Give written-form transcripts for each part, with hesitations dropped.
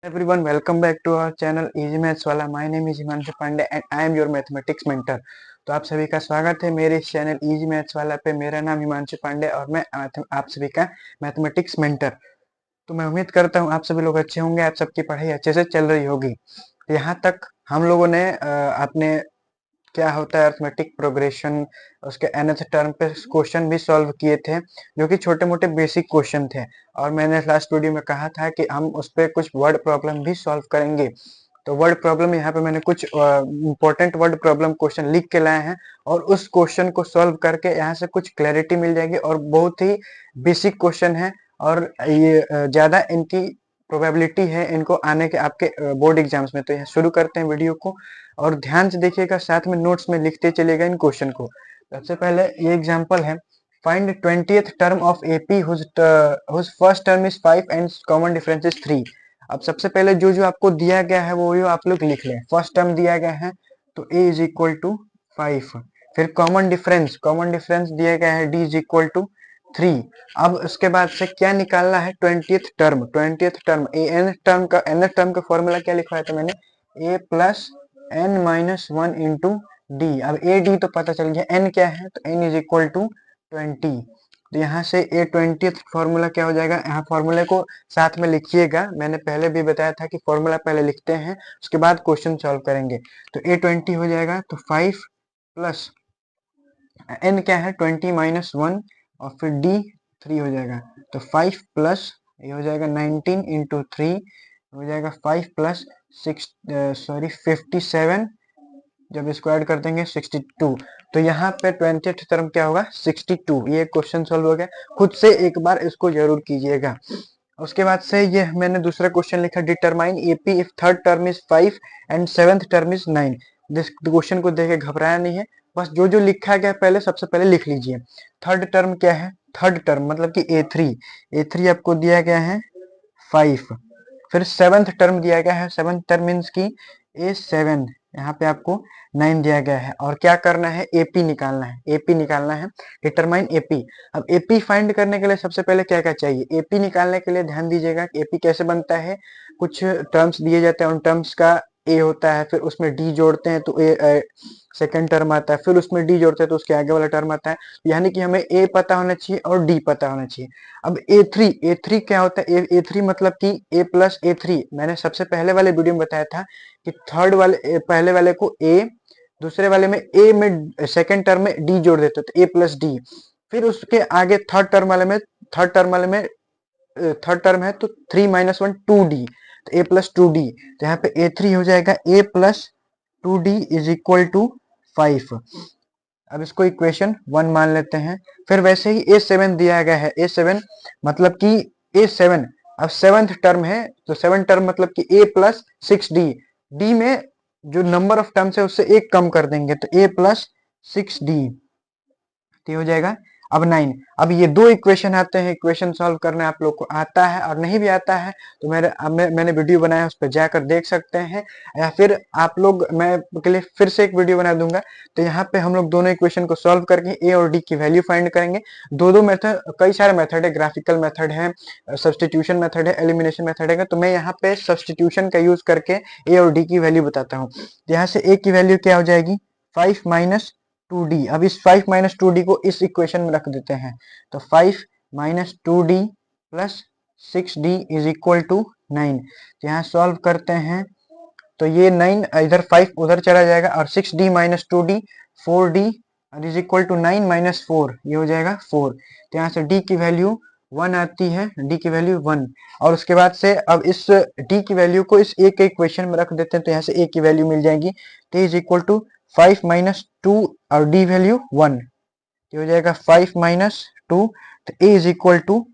Everyone, welcome back to our channel Easy Maths वाला. My name is Himanshu Pandey and I am your mathematics mentor. तो आप सभी का स्वागत है मेरे इस चैनल इजी मैथ्स वाला पे. मेरा नाम हिमांशु पांडे और मैं आप सभी का मैथमेटिक्स मेंटर. तो मैं उम्मीद करता हूँ आप सभी लोग अच्छे होंगे, आप सबकी पढ़ाई अच्छे से चल रही होगी. यहाँ तक हम लोगों ने अपने क्या होता है अर्थमेटिक प्रोग्रेशन, उसके nth टर्म पे क्वेश्चन भी सॉल्व किए थे जो कि छोटे मोटे बेसिक क्वेश्चन थे. और मैंने लास्ट वीडियो में कहा था कि हम उस पर कुछ वर्ड प्रॉब्लम भी सॉल्व करेंगे. तो वर्ड प्रॉब्लम यहाँ पे मैंने कुछ इंपॉर्टेंट वर्ड प्रॉब्लम क्वेश्चन लिख के लाए हैं और उस क्वेश्चन को सॉल्व करके यहाँ से कुछ क्लैरिटी मिल जाएगी. और बहुत ही बेसिक क्वेश्चन है और ये ज्यादा इनकी प्रोबेबिलिटी है इनको आने के आपके बोर्ड एग्जाम्स में. तो यहाँ शुरू करते हैं वीडियो को और ध्यान से देखिएगा, साथ में नोट्स में लिखते चलिएगा इन क्वेश्चन को. सबसे पहले ये एग्जांपल है, find 20th term of AP whose first term is 5 and common difference is 3. अब सबसे पहले जो जो आपको दिया गया है वो आप लोग लिख लें. फर्स्ट टर्म दिया गया है तो a इज इक्वल टू 5. फिर कॉमन डिफरेंस दिया गया है d इज इक्वल टू 3. अब उसके बाद से क्या निकालना है, 20th टर्म. nth टर्म का फॉर्मूला क्या लिखवाया था मैंने, a प्लस n माइनस 1 इंटू डी. अब ए डी तो पता चल गया, n क्या है तो n इज इक्वल टू 20. तो यहाँ से ए 20th फॉर्मूला क्या हो जाएगा, यहाँ फॉर्मूले को साथ में लिखिएगा. मैंने पहले भी बताया था कि फॉर्मूला पहले लिखते हैं उसके बाद क्वेश्चन सॉल्व करेंगे. तो ए 20 हो जाएगा तो 5 प्लस n क्या है 20 माइनस 1 और फिर d 3 हो जाएगा. तो 5 प्लस ये हो जाएगा 19 इंटू 3 हो जाएगा 5 प्लस 57. जब इसको ऐड कर देंगे 62. तो यहाँ पे 20th टर्म क्या होगा 62. ये क्वेश्चन सॉल्व हो गया. खुद से एक बार इसको जरूर कीजिएगा. उसके बाद से ये मैंने दूसरा क्वेश्चन लिखा, determine AP if third term is 5 and seventh term is 9. This question को देख के घबराया नहीं है, बस जो जो लिखा गया पहले सबसे पहले लिख लीजिए. थर्ड टर्म क्या है, थर्ड टर्म मतलब कि ए3 आपको दिया गया है 5. फिर सेवेंथ टर्म दिया गया है, सेवेंथ टर्म मीन्स की A7, यहाँ पे आपको 9 दिया गया है. और क्या करना है, एपी निकालना है. Determine AP. अब एपी फाइंड करने के लिए सबसे पहले क्या क्या चाहिए, एपी निकालने के लिए ध्यान दीजिएगा कि एपी कैसे बनता है. कुछ टर्म्स दिए जाते हैं, उन टर्म्स का ए होता है, फिर उसमें डी जोड़ते हैं तो ए सेकेंड टर्म आता है, फिर उसमें डी जोड़ते हैं तो उसके आगे वाला टर्म आता है. यानी कि हमें ए पता होना चाहिए और डी पता होना चाहिए. अब ए थ्री क्या होता है, ए थ्री मतलब कि ए प्लस ए3. मैंने सबसे पहले वाले वीडियो में बताया था कि थर्ड वाले पहले वाले को ए, दूसरे वाले में ए में सेकेंड टर्म में डी जोड़ देते तो ए प्लस डी. फिर उसके आगे थर्ड टर्म है तो 3 माइनस 1 2d तो ए प्लस 2d. तो यहाँ पे a3 हो जाएगा a plus 2d is equal to 5. अब इसको इक्वेशन 1 मान लेते हैं. फिर वैसे ही a7 दिया गया है, a7 मतलब कि a7. अब सेवंथ टर्म है तो सेवन टर्म मतलब कि a प्लस 6d. d में जो नंबर ऑफ टर्म्स है उससे एक कम कर देंगे तो a प्लस 6d हो जाएगा. अब 9. अब ये दो इक्वेशन आते हैं, इक्वेशन सॉल्व करने आप लोग को आता है और नहीं भी आता है तो मैंने वीडियो बनाया उस पर जाकर देख सकते हैं, या फिर आप लोग मैं के लिए फिर से एक वीडियो बना दूंगा. तो यहाँ पे हम लोग दोनों इक्वेशन को सॉल्व करके ए और डी की वैल्यू फाइंड करेंगे. दो मेथड, कई सारे मेथड है, ग्राफिकल मेथड है, सब्सटीट्यूशन मेथड है, एलिमिनेशन मेथड है. तो मैं यहाँ पे सब्सटीट्यूशन का यूज करके ए और डी की वैल्यू बताता हूँ. यहाँ से ए की वैल्यू क्या हो जाएगी 5 माइनस 2d. अब इस 5 माइनस 2d को इस इक्वेशन में रख देते हैं तो 5 minus 2d plus 6d is equal to 9. यहाँ सॉल्व करते हैं तो ये 9 इधर 5 उधर चला जाएगा और 6d minus 2d 4d is equal to 9 minus 4, ये हो जाएगा 4. तो यहाँ से d की वैल्यू 1 आती है, d की वैल्यू 1. और उसके बाद से अब इस d की वैल्यू को इस a के इक्वेशन में रख देते हैं तो यहाँ से a की वैल्यू मिल जाएगी. तो इज इक्वल टू 5 माइनस 2 और d वैल्यू 1, ये हो जाएगा 5 माइनस 2. तो a इज इक्वल टू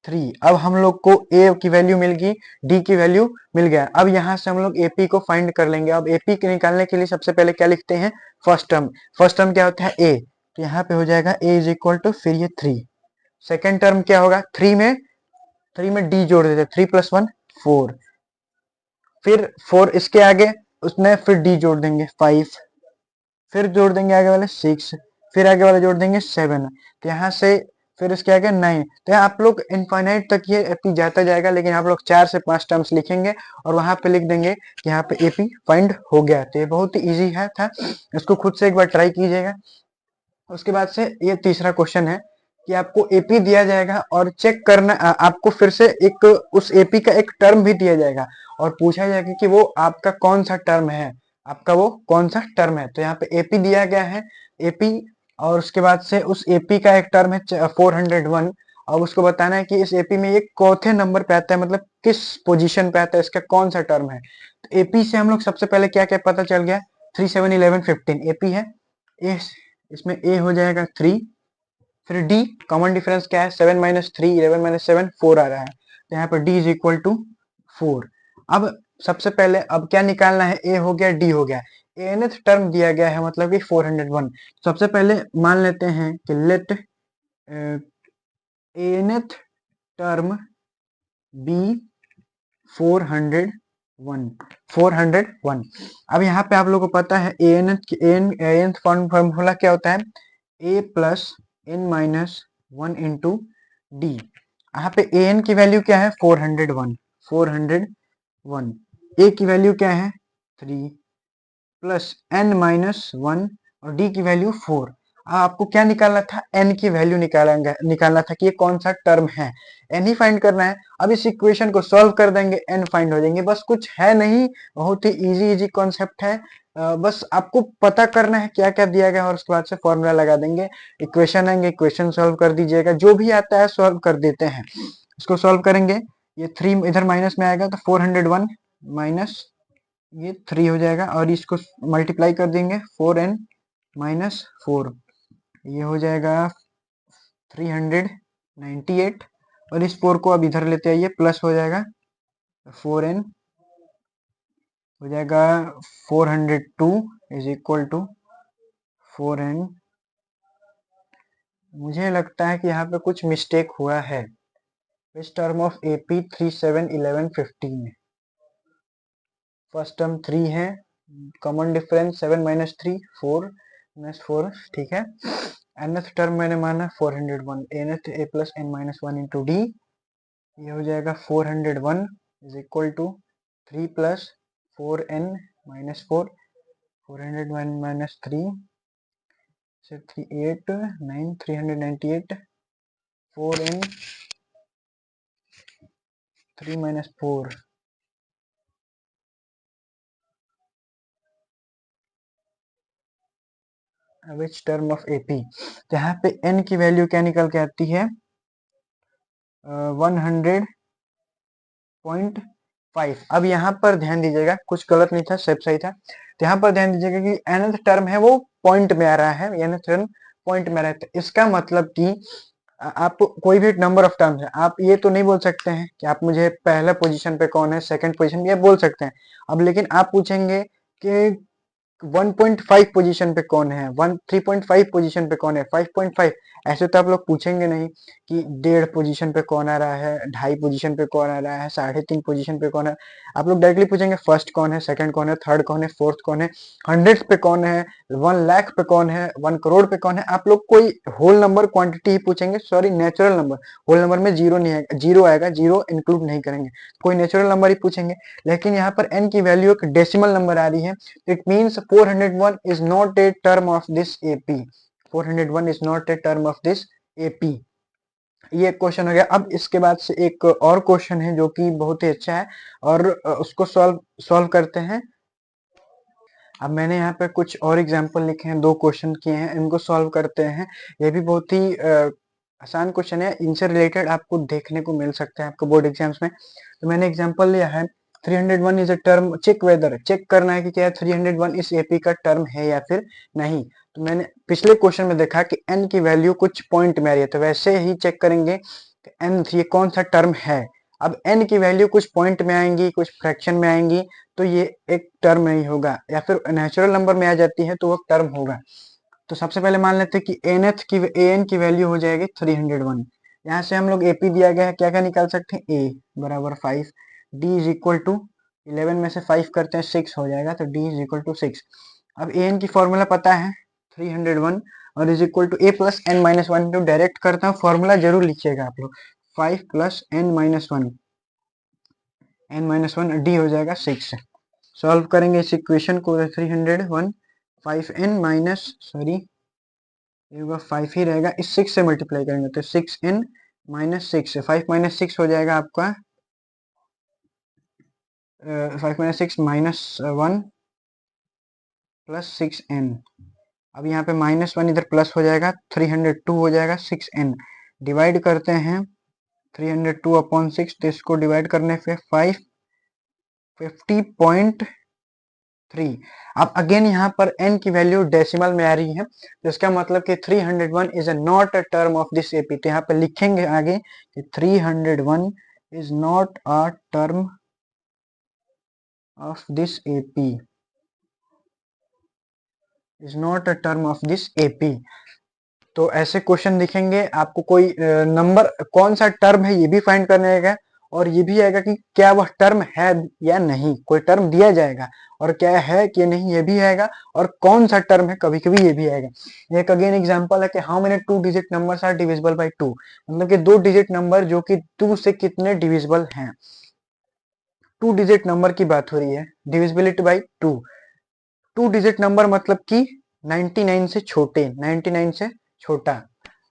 3. अब हम लोग को a की वैल्यू मिल गई, d की वैल्यू मिल गया. अब यहाँ से हम लोग ap को फाइंड कर लेंगे. अब ap के निकालने के लिए सबसे पहले क्या लिखते हैं, फर्स्ट टर्म क्या होता है a. तो यहाँ पे हो जाएगा a इज इक्वल टू फिर ये 3. सेकेंड टर्म क्या होगा, 3 में d जोड़ देते, 3 प्लस 1 4. फिर 4 इसके आगे उसमें फिर d जोड़ देंगे 5, फिर जोड़ देंगे आगे वाले 6, फिर आगे वाले जोड़ देंगे 7. तो यहाँ से फिर इसके आगे 9। तो यहाँ आप लोग इनफाइनाइट तक ये एपी जाता जाएगा, लेकिन आप लोग 4 से 5 टर्म्स लिखेंगे और वहां पे लिख देंगे कि यहाँ पे एपी फाइंड हो गया। तो ये बहुत ही ईजी है था, इसको खुद से एक बार ट्राई कीजिएगा। उसके बाद से ये तीसरा क्वेश्चन है कि आपको एपी दिया जाएगा और चेक करना, आपको फिर से एक उस एपी का एक टर्म भी दिया जाएगा और पूछा जाएगा कि वो आपका कौन सा टर्म है, आपका वो कौन सा टर्म है। तो यहाँ पे एपी दिया गया है, एपी, और उसके बाद से उस एपी का एक टर्म है 401, और उसको बताना है कि इस एपी में ये चौथे नंबर पे आता है, मतलब किस पोजीशन पे आता है, इसका कौन सा टर्म है। तो एपी से हम लोग सबसे पहले क्या क्या पता चल गया, 3 7 11 15 एपी है। इसमें ए हो जाएगा 3, फिर डी कॉमन डिफरेंस क्या है, 7 - 3 11 - 7 4 आ रहा है, तो यहाँ पर डी इज इक्वल टू 4। अब सबसे पहले अब क्या निकालना है, ए हो गया, डी हो गया, एनथ टर्म दिया गया है मतलब कि 401। सबसे पहले मान लेते हैं कि लेट एनथ टर्म बी 401। अब यहाँ पे आप लोगों को पता है एन फॉर्मूला क्या होता है, A plus N minus 1 into D. यहाँ पे ए एन की वैल्यू क्या है, 401। ए की वैल्यू क्या है 3 प्लस एन माइनस 1 और डी की वैल्यू 4। आपको क्या निकालना था, एन की वैल्यू निकालना था कि ये कौन सा टर्म है, एन ही फाइंड करना है। अब इस इक्वेशन को सॉल्व कर देंगे, एन फाइंड हो जाएंगे, बस कुछ है नहीं, बहुत ही इजी इजी कॉन्सेप्ट है। बस आपको पता करना है क्या क्या दिया गया और उसके बाद से फॉर्मूला लगा देंगे, इक्वेशन आएंगे, इक्वेशन सॉल्व कर दीजिएगा, जो भी आता है सॉल्व कर देते हैं। इसको सॉल्व करेंगे, ये 3 इधर माइनस में आएगा तो 401 माइनस ये 3 हो जाएगा, और इसको मल्टीप्लाई कर देंगे 4n माइनस 4, ये हो जाएगा 398, और इस 4 को अब इधर लेते आइए, प्लस हो जाएगा 4n हो जाएगा 402 इज इक्वल टू 4n। मुझे लगता है कि यहाँ पे कुछ मिस्टेक हुआ है इस term of AP 3 7 11 15 first term 3 है, कॉमन डिफरेंस 7 - 3 4 - 4, ठीक है। nth टर्म मैंने माना 401, nth a प्लस n माइनस 1 इंटू डी, ये हो जाएगा 401 is equal to 3 plus 4n minus 4, 401 minus 3 से 38 9 398, 4n 3 minus 4, which term of AP. तो यहाँ पे n की वैल्यू क्या निकल के आती है 100.5। अब यहाँ पर ध्यान दीजिएगा, कुछ गलत नहीं था, सब सही था। तो यहाँ पर ध्यान दीजिएगा कि nth टर्म है वो पॉइंट में आ रहा है, nth टर्म पॉइंट में आ रहा है। तो इसका मतलब कि आप कोई भी नंबर ऑफ टर्म्स है, आप ये तो नहीं बोल सकते हैं कि आप मुझे पहला पोजीशन पे कौन है, सेकंड पोजीशन ये बोल सकते हैं। अब लेकिन आप पूछेंगे कि 1.5 पोजीशन पे कौन है, 3.5 पोजीशन पे कौन है, 5.5, ऐसे तो आप लोग पूछेंगे नहीं कि 1.5 पोजीशन पे कौन आ रहा है, 2.5 पोजीशन पे कौन आ रहा है, 3.5 पोजीशन पे कौन है। आप लोग डायरेक्टली पूछेंगे फर्स्ट कौन है, सेकंड कौन है, थर्ड कौन है, फोर्थ कौन है, 100 पे कौन है, 1 लाख पे कौन है, 1 करोड़ पे कौन है। आप लोग कोई होल नंबर क्वांटिटी ही पूछेंगे, sorry natural number, whole number में जीरो नहीं आएगा, जीरो आएगा, जीरो इंक्लूड नहीं करेंगे, कोई नेचुरल नंबर ही पूछेंगे। लेकिन यहाँ पर n की वैल्यू एक डेसिमल नंबर आ रही है, it means 401 is not a term of this AP, 401 is not a term of this AP। ये क्वेश्चन हो गया। अब इसके बाद से एक और क्वेश्चन है जो कि बहुत ही अच्छा है, और उसको सॉल्व करते हैं। अब मैंने यहाँ पे कुछ और एग्जांपल लिखे हैं, 2 क्वेश्चन किए हैं, इनको सॉल्व करते हैं। ये भी बहुत ही आसान क्वेश्चन है, इनसे रिलेटेड आपको देखने को मिल सकता है आपको बोर्ड एग्जाम्स में। तो मैंने एग्जांपल लिया है 301 is a term, check whether, check करना है कि क्या 301 इस एपी का टर्म है या फिर नहीं। तो मैंने पिछले क्वेश्चन में देखा कि n की वैल्यू कुछ पॉइंट में आ रही है, तो वैसे ही चेक करेंगे कि n ये कौन सा टर्म है। अब n की वैल्यू कुछ पॉइंट में आएंगी, कुछ फ्रैक्शन में आएंगी, तो ये एक टर्म नहीं होगा, या फिर नेचुरल नंबर में आ जाती है तो वो टर्म होगा। तो सबसे पहले मान लेते हैं कि an की वैल्यू हो जाएगी 301। यहाँ से हम लोग AP दिया गया है, क्या क्या निकाल सकते हैं, a बराबर 5, d इज इक्वल टू 11 में से 5 करते हैं 6 हो जाएगा, तो d इज इक्वल टू 6। अब an की फॉर्मूला पता है 301, और is equal to a plus N minus one. तो डायरेक्ट करता हूँ, फॉर्मूला जरूर लिखिएगा आप लोग। 5 plus N minus one, n minus one d हो जाएगा 6। सॉल्व करेंगे इस इक्वेशन को, 301 5 एन माइनस, सॉरी ये होगा 5 ही रहेगा, इस 6 से मल्टीप्लाई करेंगे तो 6 एन माइनस 6, 5 माइनस 6 हो जाएगा आपका 5 माइनस 6 माइनस 1 प्लस 6 एन। अब यहाँ पे माइनस 1 इधर प्लस हो जाएगा, 302 हो जाएगा 6 एन। डिवाइड करते हैं 302 अपॉन 6, तो इसको डिवाइड करने पे 50.3। अब अगेन यहाँ पर n की वैल्यू डेसिमल में आ रही है, तो इसका मतलब कि 301 is not a term of this AP. तो यहाँ पे लिखेंगे आगे कि 301 is not a term of this AP, is not a term of this AP. तो ऐसे क्वेश्चन दिखेंगे आपको, कोई नंबर कौन सा टर्म है ये भी फाइंड करने का, और ये भी आएगा कि क्या वह टर्म है या नहीं। कोई टर्म दिया जाएगा और क्या है कि नहीं ये भी आएगा, और कौन सा टर्म है कभी कभी ये भी आएगा। एक अगेन एग्जांपल है कि how many 2 digit numbers are divisible by 2, मतलब कि 2 डिजिट नंबर जो कि 2 से कितने डिविजिबल हैं। 2 डिजिट नंबर की बात हो रही है, डिविजिबिलिटी बाय 2। 2 डिजिट नंबर मतलब कि 99 से छोटे, 99 से छोटा।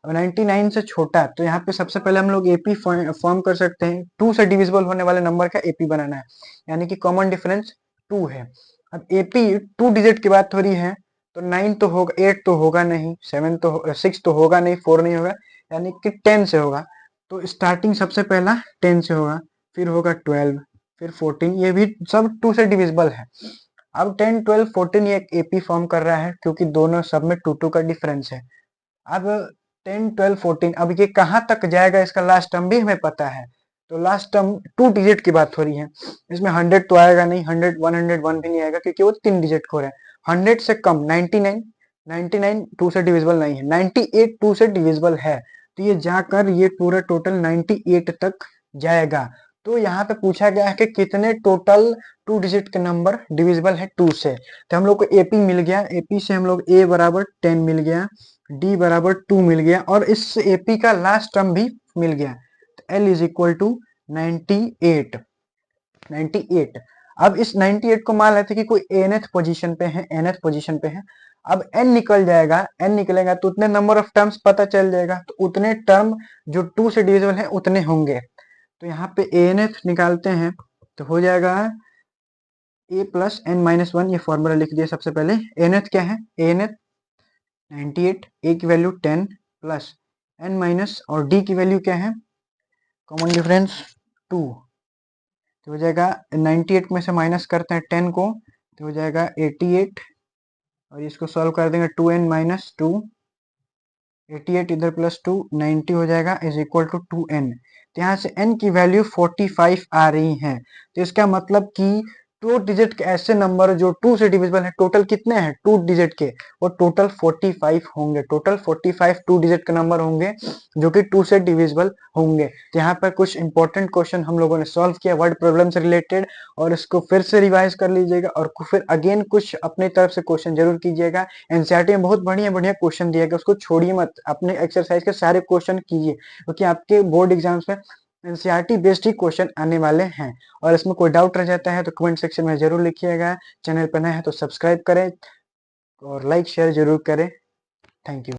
अब 99 से छोटा, तो यहाँ पे सबसे पहले हम लोग एपी फॉर्म कर सकते हैं। 2 से डिविजिबल होने वाले नंबर का एपी बनाना है, यानी कि कॉमन डिफरेंस 2 है। अब एपी 2 डिजिट की बात हो रही है, तो 9 तो होगा, 8 तो होगा नहीं, 7 तो 6 तो होगा नहीं, 4 नहीं होगा, यानी कि 10 से होगा। तो स्टार्टिंग सबसे पहला 10 से होगा, फिर होगा 12, फिर 14, ये भी सब 2 से डिविजिबल है। अब 10, 12, 14 ये एक एपी फॉर्म कर रहा है, क्योंकि दोनों सब में 2 का डिफरेंस है। अब 10, 12, 14, अब ये कहाँ तक जाएगा इसका लास्ट टर्म भी हमें पता है। तो लास्ट टर्म 2 डिजिट की बात हो रही है, इसमें 100 तो आएगा नहीं, 100, 101 भी नहीं आएगा, क्योंकि वो 3 डिजिट को है। 100 से कम 99, 99 2 से डिविजिबल नहीं है, 98 2 से डिविजिबल है। तो ये जाकर ये पूरा टोटल 98 तक जाएगा। तो यहाँ पे पूछा गया है कि कितने टोटल 2 डिजिट के नंबर डिविजिबल है 2 से। तो हम लोग को एपी मिल गया, एपी से हम लोग ए बराबर 10 मिल गया, डी बराबर 2 मिल गया, और इस एपी का लास्ट टर्म भी मिल गया। तो एल इज इक्वल टू 98, 98। अब इस 98 को मान लेते कि कोई nth पोजीशन पे है, nth पोजीशन पे है। अब n निकल जाएगा, n निकलेगा तो उतने नंबर ऑफ टर्म्स पता चल जाएगा, तो उतने टर्म जो 2 से डिविजिबल है उतने होंगे। तो यहाँ पे nth निकालते हैं, तो हो जाएगा a plus N minus one. ये फॉर्मूला लिख दिया सबसे पहले। nth क्या है, nth 98, a की वैल्यू 10 प्लस n माइनस, और d की वैल्यू क्या है, कॉमन डिफरेंस 2। तो हो जाएगा 98 में से माइनस करते हैं 10 को, तो हो जाएगा 88, और इसको सॉल्व कर देंगे 2n माइनस 2, 88 इधर प्लस 2, 90 हो जाएगा, इज इक्वल टू 2n। तो यहाँ से n की वैल्यू 45 आ रही है। तो इसका मतलब कि 2 डिजिट के ऐसे नंबर जो 2 से डिविजिबल है, टोटल कितने हैं 2 डिजिट के, वो टोटल 45 होंगे। टोटल 45 2 डिजिट के नंबर होंगे जो कि 2 से डिविजिबल होंगे। तो यहाँ पर कुछ इंपॉर्टेंट क्वेश्चन हम लोगों ने सॉल्व किया वर्ड प्रॉब्लम से रिलेटेड, और इसको फिर से रिवाइज कर लीजिएगा, और फिर अगेन कुछ अपनी तरफ से क्वेश्चन जरूर कीजिएगा। एनसीईआरटी में बहुत बढ़िया बढ़िया क्वेश्चन दिया गया, उसको छोड़िए मत, अपने एक्सरसाइज के सारे क्वेश्चन कीजिए, क्योंकि आपके बोर्ड एग्जाम्स में एनसीईआरटी बेस्ड ही क्वेश्चन आने वाले हैं। और इसमें कोई डाउट रह जाता है तो कमेंट सेक्शन में जरूर लिखिएगा। चैनल पर नए हैं तो सब्सक्राइब करें और लाइक शेयर जरूर करें। Thank you.